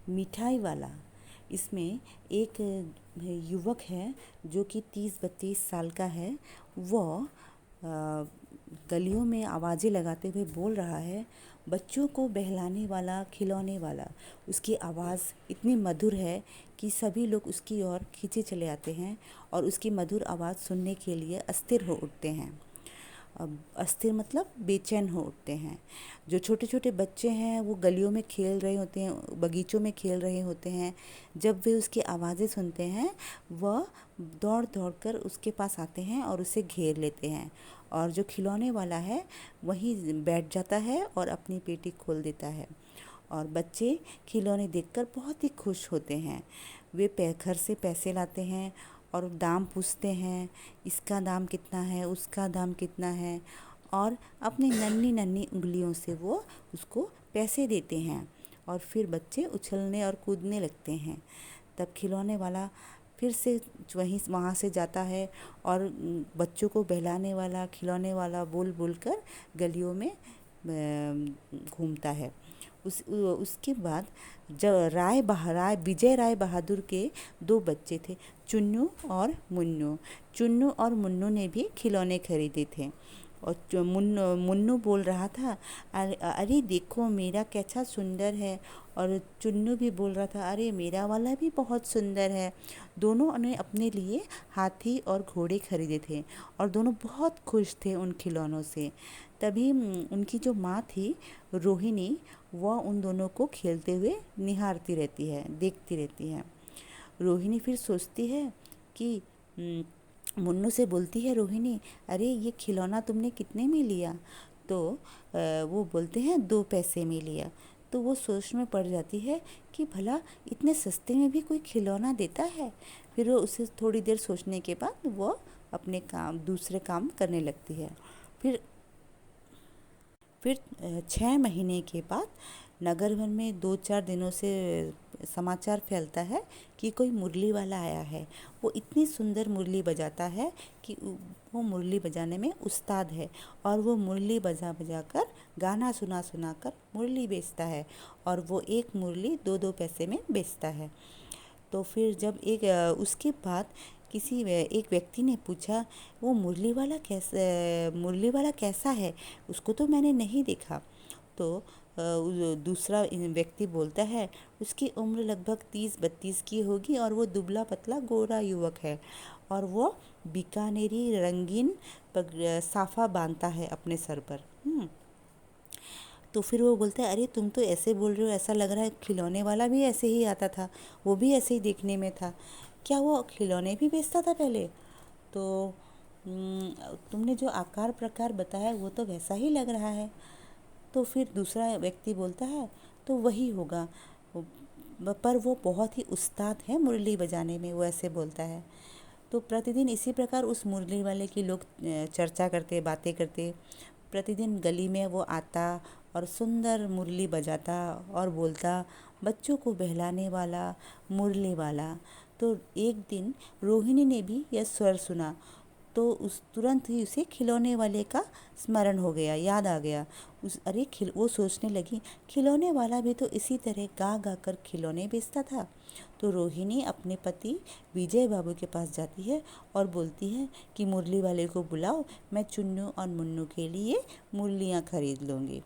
मिठाई वाला। इसमें एक युवक है जो कि 30-32 साल का है। वो गलियों में आवाज़ें लगाते हुए बोल रहा है, बच्चों को बहलाने वाला, खिलौने वाला। उसकी आवाज़ इतनी मधुर है कि सभी लोग उसकी ओर खींचे चले आते हैं और उसकी मधुर आवाज़ सुनने के लिए अस्थिर हो उठते हैं। अब अस्थिर मतलब बेचैन हो उठते हैं। जो छोटे छोटे बच्चे हैं वो गलियों में खेल रहे होते हैं, बगीचों में खेल रहे होते हैं। जब वे उसकी आवाज़ें सुनते हैं वह दौड़ दौड़ कर उसके पास आते हैं और उसे घेर लेते हैं। और जो खिलौने वाला है वहीं बैठ जाता है और अपनी पेटी खोल देता है। और बच्चे खिलौने देखकर बहुत ही खुश होते हैं। वे घर से पैसे लाते हैं और दाम पूछते हैं, इसका दाम कितना है, उसका दाम कितना है, और अपनी नन्ही नन्ही उंगलियों से वो उसको पैसे देते हैं। और फिर बच्चे उछलने और कूदने लगते हैं। तब खिलौने वाला फिर से वहाँ से जाता है और बच्चों को बहलाने वाला, खिलौने वाला बोल बोल कर गलियों में घूमता है। उसके बाद जब विजय राय बहादुर के 2 बच्चे थे, चुन्नू और मुन्नू। चुन्नू और मुन्नू ने भी खिलौने खरीदे थे। और मुन्नू बोल रहा था, अरे अरे देखो मेरा कैसा सुंदर है। और चुन्नू भी बोल रहा था, अरे मेरा वाला भी बहुत सुंदर है। दोनों ने अपने लिए हाथी और घोड़े खरीदे थे और दोनों बहुत खुश थे उन खिलौनों से। तभी उनकी जो माँ थी रोहिणी, वह उन दोनों को खेलते हुए निहारती रहती है, देखती रहती है। रोहिणी फिर सोचती है कि मुन्नू से बोलती है रोहिणी, अरे ये खिलौना तुमने कितने में लिया? तो वो बोलते हैं 2 पैसे में लिया। तो वो सोच में पड़ जाती है कि भला इतने सस्ते में भी कोई खिलौना देता है। फिर वो उसे थोड़ी देर सोचने के बाद वो अपने दूसरे काम करने लगती है। फिर 6 महीने के बाद नगर भर में 2-4 दिनों से समाचार फैलता है कि कोई मुरली वाला आया है। वो इतनी सुंदर मुरली बजाता है कि वो मुरली बजाने में उस्ताद है। और वो मुरली बजा बजा कर, गाना सुना सुना कर मुरली बेचता है। और वो एक मुरली 2-2 पैसे में बेचता है। तो फिर जब उसके बाद एक व्यक्ति ने पूछा, वो मुरली वाला कैसा है? उसको तो मैंने नहीं देखा। तो दूसरा व्यक्ति बोलता है, उसकी उम्र लगभग 30-32 की होगी और वो दुबला पतला गोरा युवक है। और वो बीकानेरी रंगीन साफा बांधता है अपने सर पर। तो फिर वो बोलता है, अरे तुम तो ऐसे बोल रहे हो, ऐसा लग रहा है खिलौने वाला भी ऐसे ही आता था, वो भी ऐसे ही देखने में था। क्या वो खिलौने भी बेचता था पहले? तो तुमने जो आकार प्रकार बताया वो तो वैसा ही लग रहा है। तो फिर दूसरा व्यक्ति बोलता है, तो वही होगा, पर वो बहुत ही उस्ताद है मुरली बजाने में, वो ऐसे बोलता है। तो प्रतिदिन इसी प्रकार उस मुरली वाले की लोग चर्चा करते, बातें करते। प्रतिदिन गली में वो आता और सुंदर मुरली बजाता और बोलता, बच्चों को बहलाने वाला, मुरली वाला। तो एक दिन रोहिणी ने भी यह स्वर सुना, तो उस तुरंत ही उसे खिलौने वाले का स्मरण हो गया, याद आ गया। वो सोचने लगी, खिलौने वाला भी तो इसी तरह गा गा कर खिलौने बेचता था। तो रोहिणी अपने पति विजय बाबू के पास जाती है और बोलती है कि मुरली वाले को बुलाओ, मैं चुन्नू और मुन्नू के लिए मुरलियाँ खरीद लूँगी।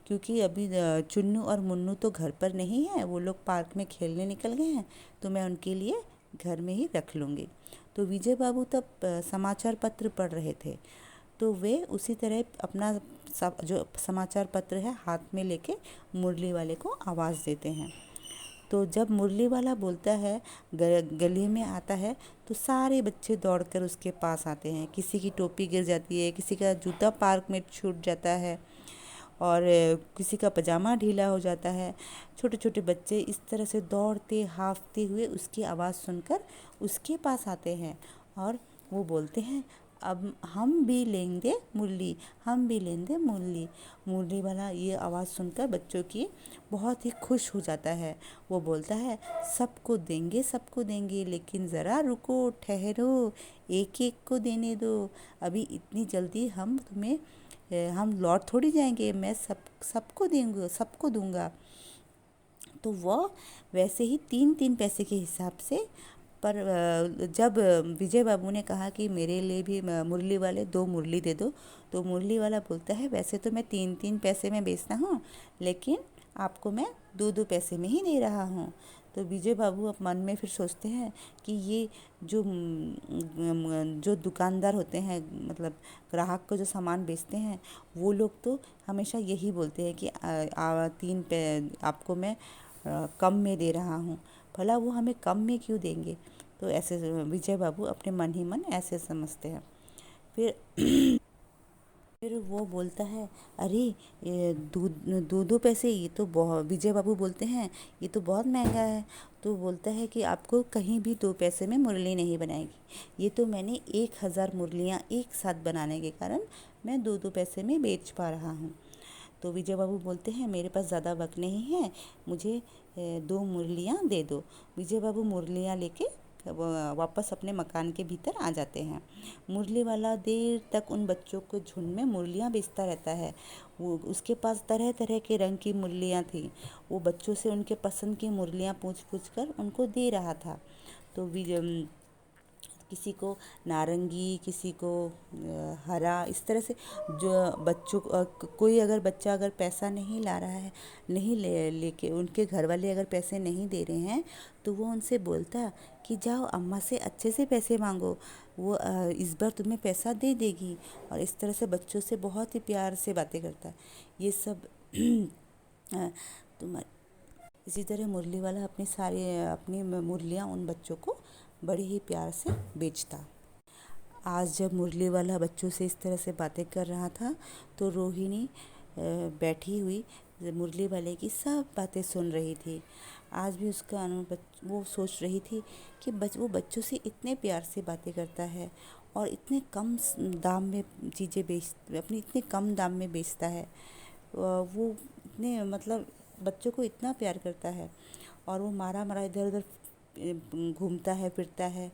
क्योंकि अभी चुन्नू और मुन्नू तो घर पर नहीं है, वो लोग पार्क में खेलने निकल गए हैं, तो मैं उनके लिए घर में ही रख लूँगी। तो विजय बाबू तब समाचार पत्र पढ़ रहे थे। तो वे उसी तरह अपना जो समाचार पत्र है हाथ में लेके मुरली वाले को आवाज़ देते हैं। तो जब मुरली वाला बोलता है, गली में आता है, तो सारे बच्चे दौड़कर उसके पास आते हैं। किसी की टोपी गिर जाती है, किसी का जूता पार्क में छूट जाता है और किसी का पजामा ढीला हो जाता है। छोटे छोटे बच्चे इस तरह से दौड़ते हाँफते हुए उसकी आवाज़ सुनकर उसके पास आते हैं और वो बोलते हैं, अब हम भी लेंगे मुरली, हम भी लेंगे मुरली। मुरली वाला ये आवाज़ सुनकर बच्चों की बहुत ही खुश हो जाता है। वो बोलता है, सबको देंगे, लेकिन ज़रा रुको, ठहरो, एक एक को देने दो। अभी इतनी जल्दी हम लौट थोड़ी जाएंगे, मैं सबको दूंगा। तो वह वैसे ही 3-3 पैसे के हिसाब से, पर जब विजय बाबू ने कहा कि मेरे लिए भी मुरली वाले 2 मुरली दे दो, तो मुरली वाला बोलता है वैसे तो मैं 3-3 पैसे में बेचता हूँ, लेकिन आपको मैं 2-2 पैसे में ही दे रहा हूँ। तो विजय बाबू अब मन में फिर सोचते हैं कि ये जो जो दुकानदार होते हैं, मतलब ग्राहक को जो सामान बेचते हैं, वो लोग तो हमेशा यही बोलते हैं कि आपको मैं कम में दे रहा हूँ, भला वो हमें कम में क्यों देंगे। तो ऐसे विजय बाबू अपने मन ही मन ऐसे समझते हैं। फिर फिर वो बोलता है, अरे ये दो दो दो पैसे, ये तो बहुत, विजय बाबू बोलते हैं ये तो बहुत महंगा है। तो बोलता है कि आपको कहीं भी 2 पैसे में मुरली नहीं बनाएगी, ये तो मैंने 1,000 मुरलियाँ एक साथ बनाने के कारण मैं 2-2 पैसे में बेच पा रहा हूँ। तो विजय बाबू बोलते हैं मेरे पास ज़्यादा वक्त नहीं है, मुझे 2 मुरलियाँ दे दो। विजय बाबू मुरलियाँ लेके वापस अपने मकान के भीतर आ जाते हैं। मुरली वाला देर तक उन बच्चों को झुंड में मुरलियाँ बेचता रहता है। वो उसके पास तरह तरह के रंग की मुरलियाँ थी। वो बच्चों से उनके पसंद की मुरलियाँ पूछ पूछ कर उनको दे रहा था। तो किसी को नारंगी, किसी को हरा, इस तरह से जो बच्चों कोई अगर बच्चा अगर पैसा नहीं ला रहा है, नहीं लेके उनके घर वाले अगर पैसे नहीं दे रहे हैं, तो वो उनसे बोलता कि जाओ अम्मा से अच्छे से पैसे मांगो, वो इस बार तुम्हें पैसा दे देगी। और इस तरह से बच्चों से बहुत ही प्यार से बातें करता है। ये सब तुम इसी तरह मुरली वाला अपनी मुरलियाँ उन बच्चों को बड़े ही प्यार से बेचता। आज जब मुरली वाला बच्चों से इस तरह से बातें कर रहा था, तो रोहिणी बैठी हुई मुरली वाले की सब बातें सुन रही थी। आज भी उसका वो सोच रही थी कि वो बच्चों से इतने प्यार से बातें करता है और इतने कम दाम में चीज़ें अपनी इतने कम दाम में बेचता है। वो इतने मतलब बच्चों को इतना प्यार करता है, और वो मारा मारा इधर उधर घूमता है, फिरता है।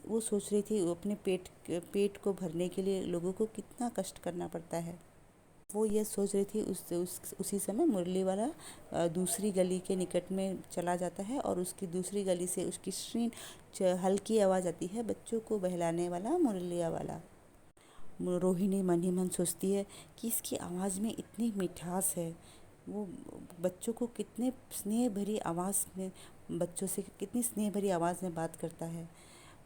वो सोच रही थी वो अपने पेट को भरने के लिए लोगों को कितना कष्ट करना पड़ता है। वो ये सोच रही थी उसी समय मुरली वाला दूसरी गली के निकट में चला जाता है, और उसकी दूसरी गली से उसकी हल्की आवाज़ आती है, बच्चों को बहलाने वाला मुरलिया वाला। रोहिणी मन ही मन सोचती है कि इसकी आवाज़ में इतनी मिठास है, वो बच्चों को कितने स्नेह भरी आवाज़ में बच्चों से कितनी स्नेह भरी आवाज़ में बात करता है।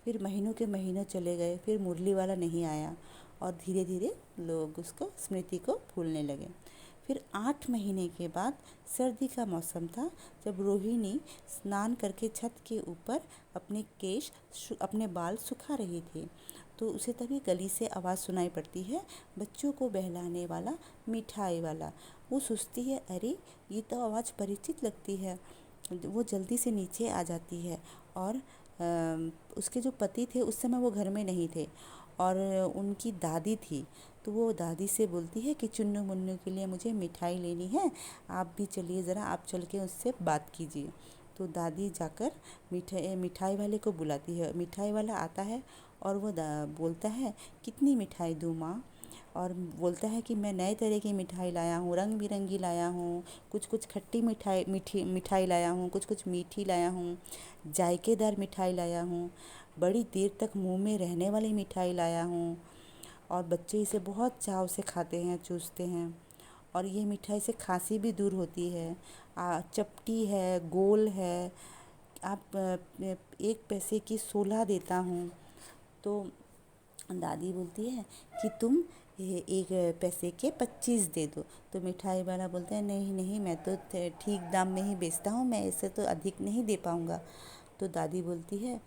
फिर महीनों के महीनों चले गए, फिर मुरली वाला नहीं आया, और धीरे धीरे लोग उसको स्मृति को भूलने लगे। फिर 8 महीने के बाद सर्दी का मौसम था, जब रोहिणी स्नान करके छत के ऊपर अपने बाल सुखा रही थी, तो उसे तभी गली से आवाज़ सुनाई पड़ती है, बच्चों को बहलाने वाला, मिठाई वाला। वो सोचती है, अरे ये तो आवाज़ परिचित लगती है। वो जल्दी से नीचे आ जाती है, और उसके जो पति थे उस समय वो घर में नहीं थे, और उनकी दादी थी। तो वो दादी से बोलती है कि चुन्नू मुन्नू के लिए मुझे मिठाई लेनी है, आप भी चलिए ज़रा, आप चल के उससे बात कीजिए। तो दादी जाकर मिठाई वाले को बुलाती है। मिठाई वाला आता है, और वो बोलता है कितनी मिठाई दूँ माँ, और बोलता है कि मैं नए तरह की मिठाई लाया हूँ, रंग बिरंगी लाया हूँ, कुछ कुछ खट्टी मिठाई लाया हूँ, कुछ कुछ मीठी लाया हूँ, जायकेदार मिठाई लाया हूँ, बड़ी देर तक मुंह में रहने वाली मिठाई लाया हूँ, और बच्चे इसे बहुत चाव से खाते हैं, चूसते हैं, और ये मिठाई से खांसी भी दूर होती है। चपटी है, गोल है, आप 1 पैसे की 16 देता हूँ। तो दादी बोलती है कि तुम 1 पैसे के 25 दे दो। तो मिठाई वाला बोलता है, नहीं नहीं, मैं तो ठीक दाम में ही बेचता हूँ, मैं इससे तो अधिक नहीं दे पाऊँगा। तो दादी बोलती है,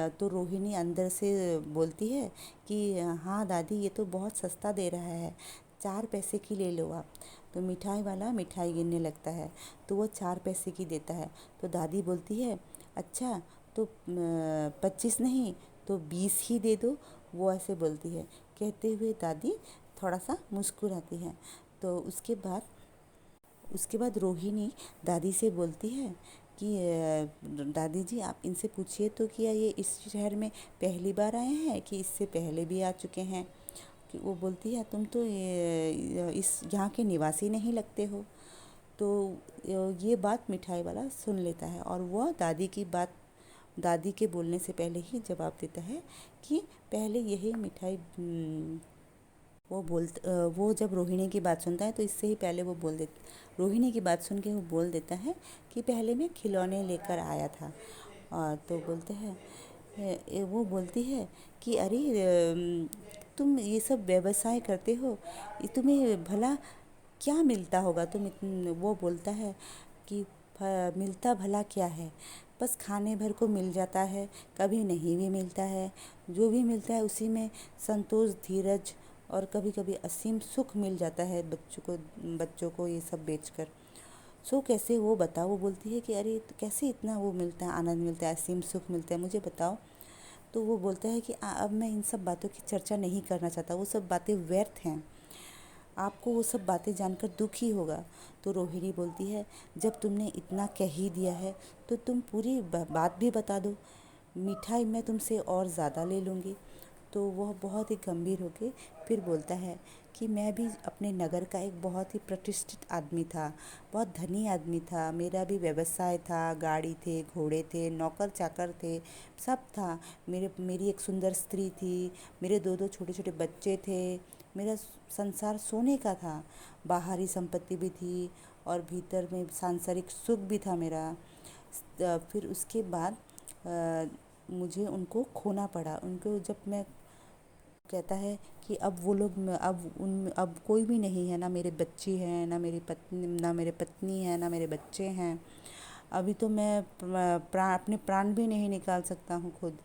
तो रोहिणी अंदर से बोलती है कि हाँ दादी, ये तो बहुत सस्ता दे रहा है, 4 पैसे की ले लो आप। तो मिठाई वाला मिठाई गिनने लगता है, तो वो 4 पैसे की देता है। तो दादी बोलती है, अच्छा तो 25 नहीं तो 20 ही दे दो। वो ऐसे बोलती है, कहते हुए दादी थोड़ा सा मुस्कुराती है। तो उसके बाद रोहिणी दादी से बोलती है कि दादी जी, आप इनसे पूछिए तो क्या ये इस शहर में पहली बार आए हैं कि इससे पहले भी आ चुके हैं। कि वो बोलती है, तुम तो इस यहाँ के निवासी नहीं लगते हो। तो ये बात मिठाई वाला सुन लेता है और वह दादी के बोलने से पहले ही जवाब देता है कि पहले यही मिठाई वो जब रोहिणी की बात सुनता है तो इससे ही पहले वो रोहिणी की बात सुन के वो बोल देता है कि पहले मैं खिलौने लेकर आया था। और तो बोलते हैं वो बोलती है कि अरे तुम ये सब व्यवसाय करते हो, ये तुम्हें भला क्या मिलता होगा? वो बोलता है कि मिलता भला क्या है, बस खाने भर को मिल जाता है, कभी नहीं भी मिलता है। जो भी मिलता है उसी में संतोष, धीरज और कभी कभी असीम सुख मिल जाता है बच्चों को ये सब बेचकर। सो कैसे, वो बताओ। वो बोलती है कि अरे तो कैसे इतना वो मिलता है, आनंद मिलता है, असीम सुख मिलता है, मुझे बताओ। तो वो बोलता है कि अब मैं इन सब बातों की चर्चा नहीं करना चाहता, वो सब बातें व्यर्थ हैं, आपको वो सब बातें जानकर दुख ही होगा। तो रोहिणी बोलती है जब तुमने इतना कह ही दिया है तो तुम पूरी बात भी बता दो, मिठाई मैं तुमसे और ज़्यादा ले लूँगी। तो वह बहुत ही गंभीर होके फिर बोलता है कि मैं भी अपने नगर का एक बहुत ही प्रतिष्ठित आदमी था, बहुत धनी आदमी था, मेरा भी व्यवसाय था, गाड़ी थे, घोड़े थे, नौकर चाकर थे, सब था। मेरी एक सुंदर स्त्री थी, मेरे दो दो छोटे छोटे बच्चे थे, मेरा संसार सोने का था, बाहरी संपत्ति भी थी और भीतर में सांसारिक सुख भी था मेरा। फिर उसके बाद मुझे उनको खोना पड़ा। उनको जब मैं कहता है कि अब वो लोग अब कोई भी नहीं है, ना मेरे बच्ची है, ना मेरी पत्नी, ना मेरे पत्नी है, ना मेरे बच्चे हैं। अभी तो मैं अपने प्राण भी नहीं निकाल सकता हूँ खुद,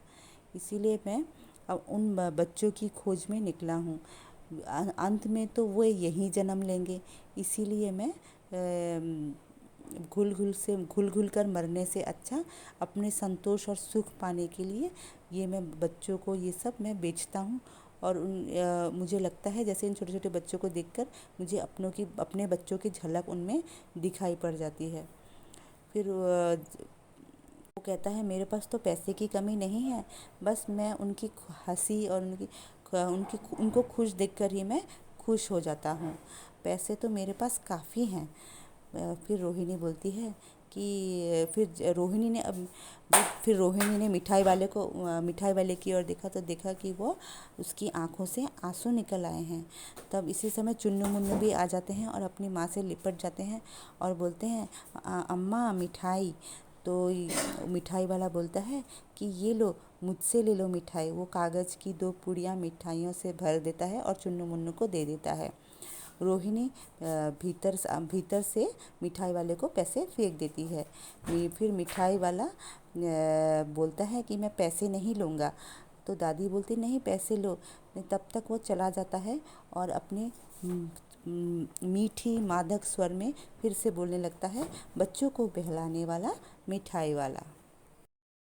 इसीलिए मैं अब उन बच्चों की खोज में निकला हूँ। अंत में तो वो यहीं जन्म लेंगे, इसीलिए मैं घुल घुल कर मरने से अच्छा अपने संतोष और सुख पाने के लिए ये मैं बच्चों को ये सब मैं बेचता हूँ। और मुझे लगता है जैसे इन छोटे छोटे बच्चों को देखकर मुझे अपने बच्चों की झलक उनमें दिखाई पड़ जाती है। फिर वो कहता है मेरे पास तो पैसे की कमी नहीं है, बस मैं उनकी हंसी और उनको खुश देखकर ही मैं खुश हो जाता हूँ, पैसे तो मेरे पास काफ़ी हैं। फिर रोहिणी बोलती है कि फिर रोहिणी ने मिठाई वाले की ओर देखा तो देखा कि वो उसकी आंखों से आंसू निकल आए हैं। तब इसी समय चुन्नू मुन्नू भी आ जाते हैं और अपनी माँ से लिपट जाते हैं और बोलते हैं अम्मा मिठाई। तो मिठाई वाला बोलता है कि ये लो, मुझसे ले लो मिठाई। वो कागज़ की 2 पुड़ियाँ मिठाइयों से भर देता है और चुन्नू मुन्नू को दे देता है। रोहिणी भीतर से मिठाई वाले को पैसे फेंक देती है। फिर मिठाई वाला बोलता है कि मैं पैसे नहीं लूँगा। तो दादी बोलती नहीं पैसे लो। तब तक वो चला जाता है और अपने मीठी मादक स्वर में फिर से बोलने लगता है, बच्चों को बहलाने वाला मिठाई वाला।